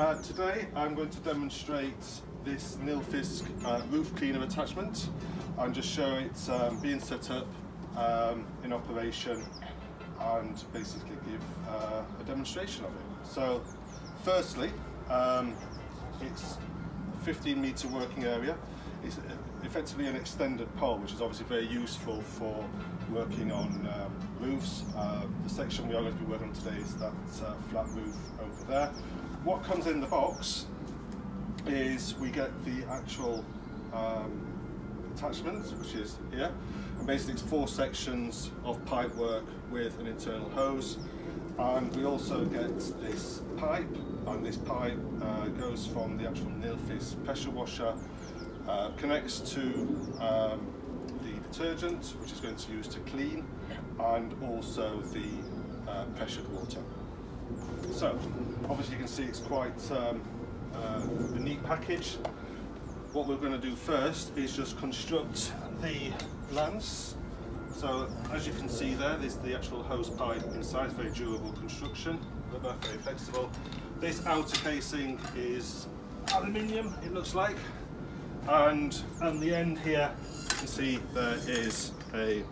Today I'm going to demonstrate this Nilfisk Roof Cleaner attachment and just show it being set up in operation and basically give a demonstration of it. So firstly, it's a 15-metre working area. It's effectively an extended pole, which is obviously very useful for working on roofs. The section we are going to be working on today is that flat roof over there. What comes in the box is we get the actual attachment, which is here, and basically it's 4 sections of pipe work with an internal hose, and we also get this pipe, and this pipe goes from the actual Nilfisk pressure washer, connects to the detergent, which is going to use to clean, and also the pressured water. So obviously you can see it's quite a neat package. What we're going to do first is just construct the lance. So as you can see there's the actual hose pipe inside. It's very durable construction, very flexible. This outer casing is aluminium, it looks like, and on the end here you can see there is a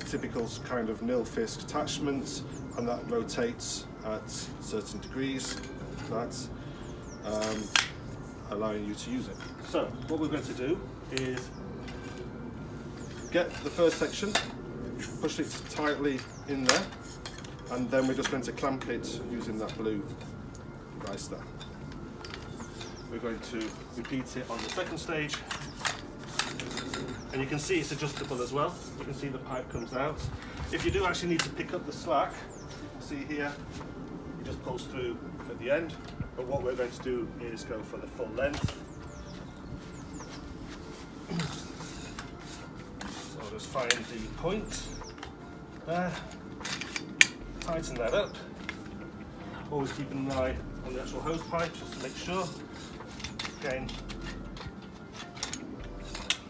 typical kind of Nilfisk attachment, and that rotates at certain degrees, that's allowing you to use it. So what we're going to do is get the first section, push it tightly in there, and then we're just going to clamp it using that blue device there. We're going to repeat it on the second stage, and you can see it's adjustable as well. You can see the pipe comes out. If you do actually need to pick up the slack, see here, it just pulls through at the end, but what we're going to do is go for the full length. So I'll just find the point there, tighten that up, always keeping an eye on the actual hose pipe just to make sure. Again,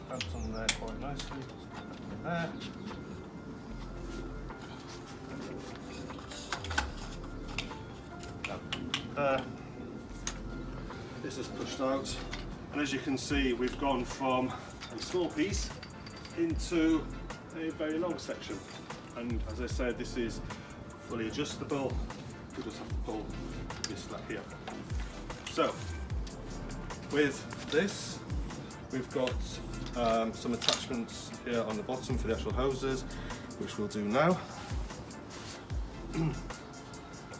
clamps on there quite nicely, there. This is pushed out, and as you can see we've gone from a small piece into a very long section, and as I said, this is fully adjustable. We just have to pull this slack here. So with this we've got some attachments here on the bottom for the actual hoses, which we'll do now.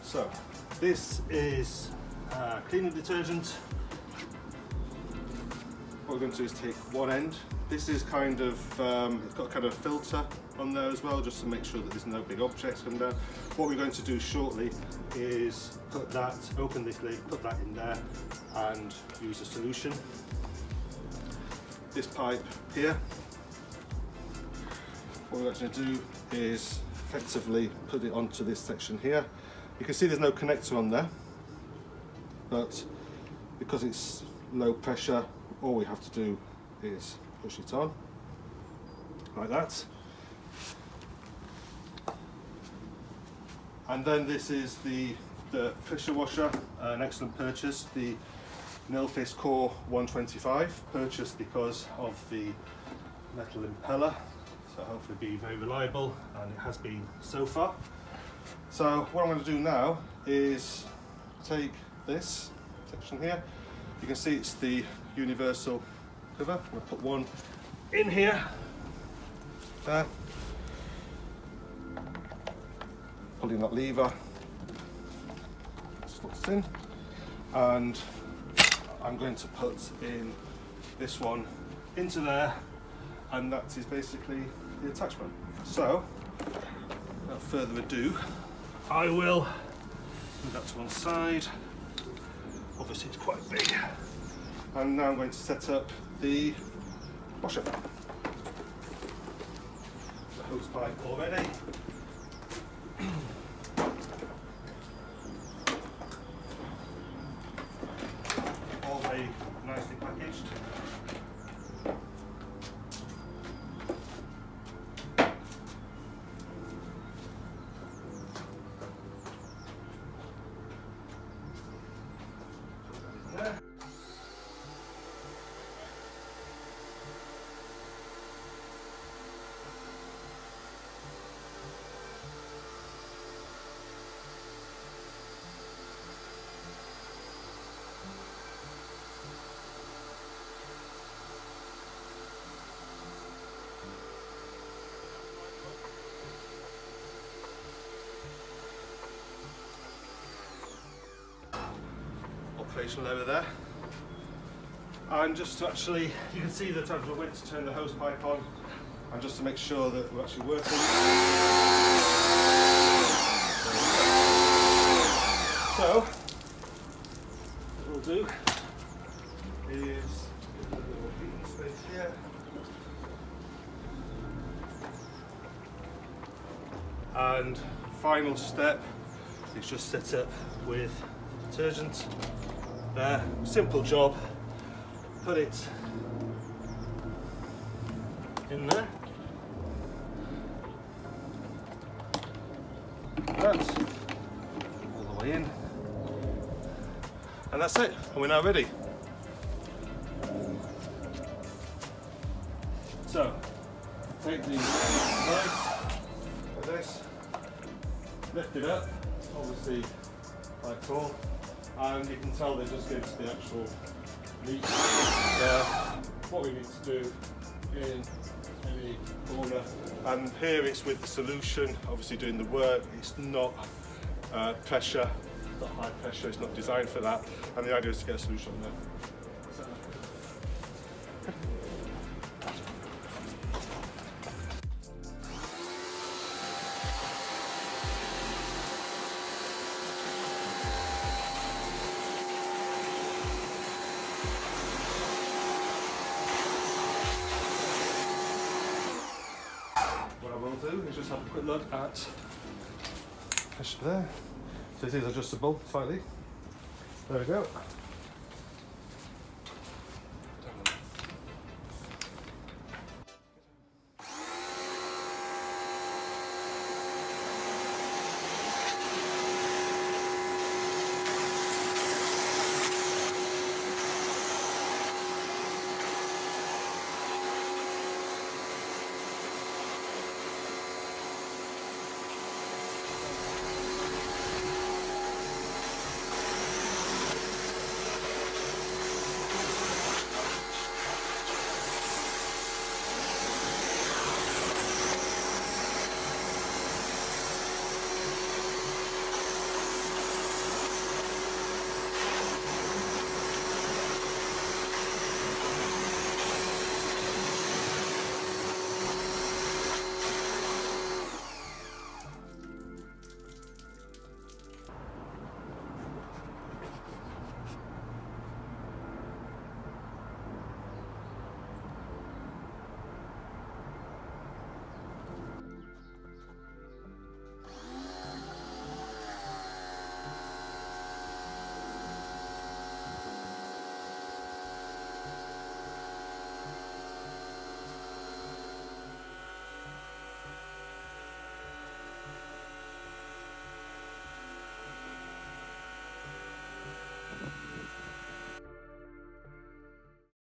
So this is cleaning detergent. What we're going to do is take one end. This is kind of, it's got kind of filter on there as well, just to make sure that there's no big objects come down. What we're going to do shortly is put that, open this lid, put that in there, and use a solution. This pipe here, what we're going to do is effectively put it onto this section here. You can see there's no connector on there, but because it's low pressure, all we have to do is push it on like that. And then this is the pressure washer, an excellent purchase, the Nilfisk Core 125, purchased because of the metal impeller, so hopefully be very reliable, and it has been so far. So what I'm going to do now is take this section here. You can see it's the universal cover. I'm going to put one in here, there, pulling that lever, slots in, and I'm going to put in this one into there, and that is basically the attachment. So without further ado, I will move that to one side. Obviously it's quite big. And now I'm going to set up the washer. The hose pipe already. All very nicely packaged. operational area there. And just to actually, you can see that I've went to turn the hose pipe on, and just to make sure that we're actually working. So, what we'll do is get a little heating space here. And final step is just set up with detergent. Simple job. Put it in there. That all the way in, and that's it. And we're now ready. So take the knife like this, lift it up, obviously quite tall, and you can tell they're just getting to the actual meat. What we need to do in any corner, and here it's with the solution, obviously doing the work. It's not pressure, it's not high pressure, it's not designed for that, and the idea is to get a solution on there. What I will do is just have a quick look at pressure there. So it is adjustable slightly. There we go.